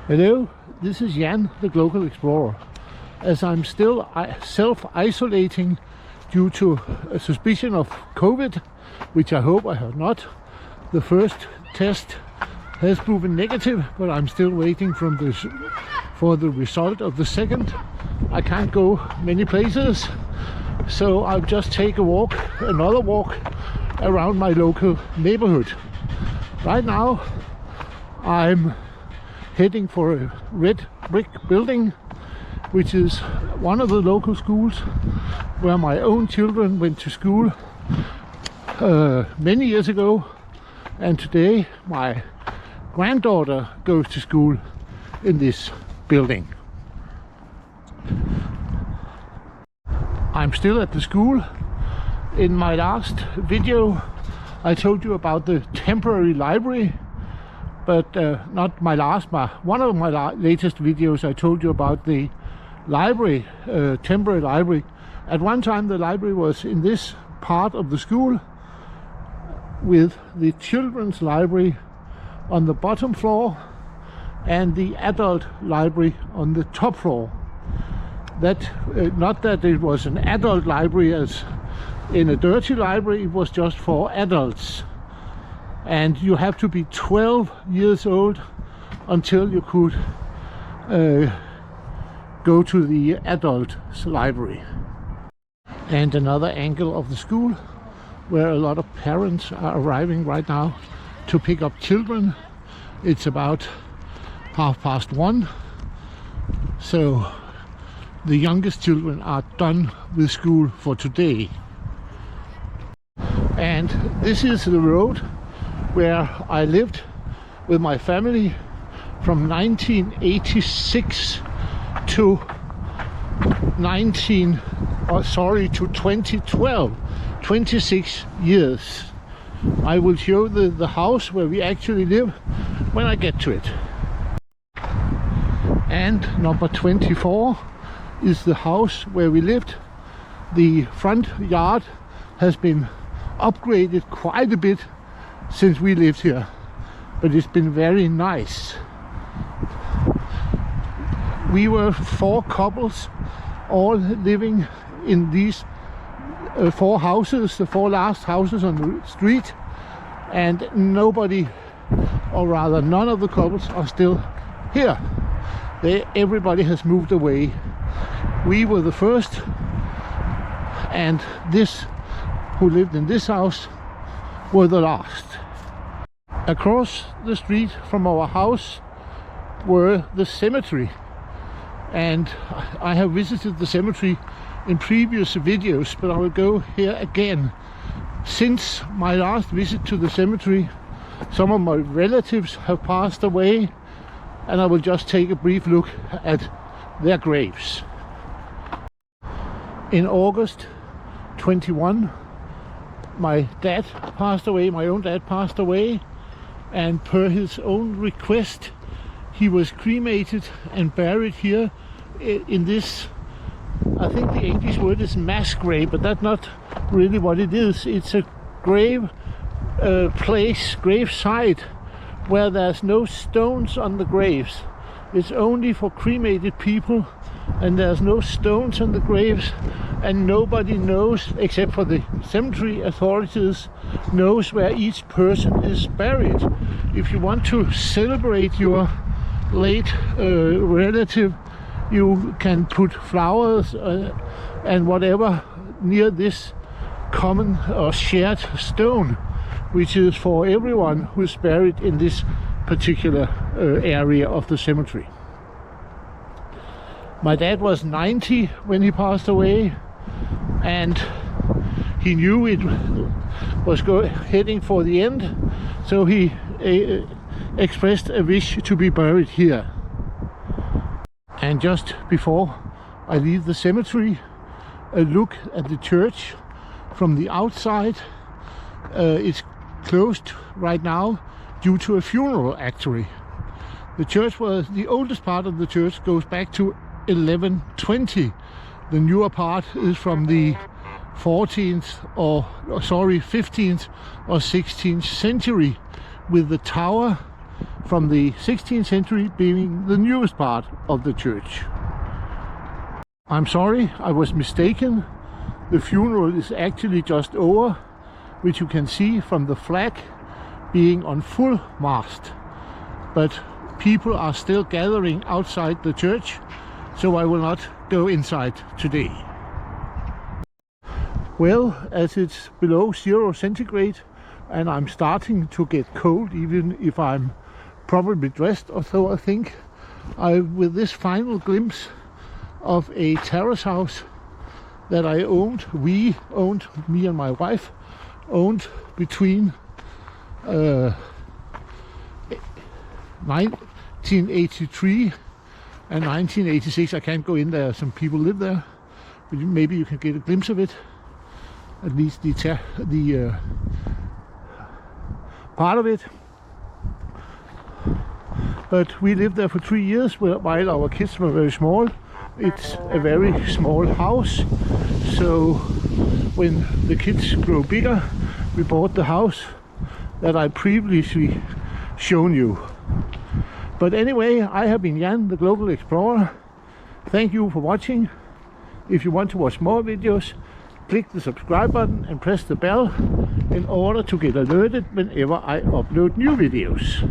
Hello, this is Jan, the Global Explorer. As I'm still self-isolating due to a suspicion of COVID, which I hope I have not, the first test has proven negative, but I'm still waiting for the result of the second. I can't go many places, so I'll just take another walk around my local neighborhood. Right now I'm heading for a red brick building, which is one of the local schools where my own children went to school many years ago, and today my granddaughter goes to school in this building. I'm still at the school. In my last video I told you about the temporary library, but not my last, one of my latest videos I told you about the library, temporary library. At one time the library was in this part of the school, with the children's library on the bottom floor and the adult library on the top floor. That not that it was an adult library as in a dirty library, it was just for adults, and you have to be 12 years old until you could go to the adult library. And another angle of the school where a lot of parents are arriving right now to pick up children. It's about 1:30, so the youngest children are done with school for today. And this is the road where I lived with my family from 1986 to 2012, 26 years. I will show the house where we actually live when I get to it. And number 24 is the house where we lived. The front yard has been upgraded quite a bit since we lived here, but it's been very nice. We were 4 couples all living in these 4 houses, the 4 last houses on the street, and nobody, or rather none of the couples, are still here. Everybody has moved away. We were the first, and this who lived in this house were the last. Across the street from our house were the cemetery, and I have visited the cemetery in previous videos, but I will go here again. Since my last visit to the cemetery, some of my relatives have passed away, and I will just take a brief look at their graves. In August 21, my dad passed away, my own dad passed away, and per his own request he was cremated and buried here in this, I think the English word is mass grave, but that's not really what it is. It's a grave grave site where there's no stones on the graves. It's only for cremated people, and there's no stones on the graves, and nobody knows, except for the cemetery authorities, knows where each person is buried. If you want to celebrate your late relative, you can put flowers and whatever near this common or shared stone, which is for everyone who is buried in this particular area of the cemetery. My dad was 90 when he passed away, and he knew it was heading for the end, so he expressed a wish to be buried here. And just before I leave the cemetery, a look at the church from the outside. It's closed right now due to a funeral, actually. The church the oldest part of the church goes back to 1120. The newer part is from the 15th or 16th century, with the tower from the 16th century, being the newest part of the church. I'm sorry, I was mistaken. The funeral is actually just over, which you can see from the flag being on full mast. But people are still gathering outside the church, so I will not go inside today. Well, as it's below 0 centigrade and I'm starting to get cold, even if I'm probably dressed, although I think with this final glimpse of a terrace house that we owned, me and my wife owned between 1983 and 1986. I can't go in there, some people live there, but maybe you can get a glimpse of it, at least the part of it. But we lived there for 3 years while our kids were very small. It's a very small house, so when the kids grow bigger, we bought the house that I previously shown you. But anyway, I have been Jan, the Global Explorer. Thank you for watching. If you want to watch more videos, click the subscribe button and press the bell in order to get alerted whenever I upload new videos.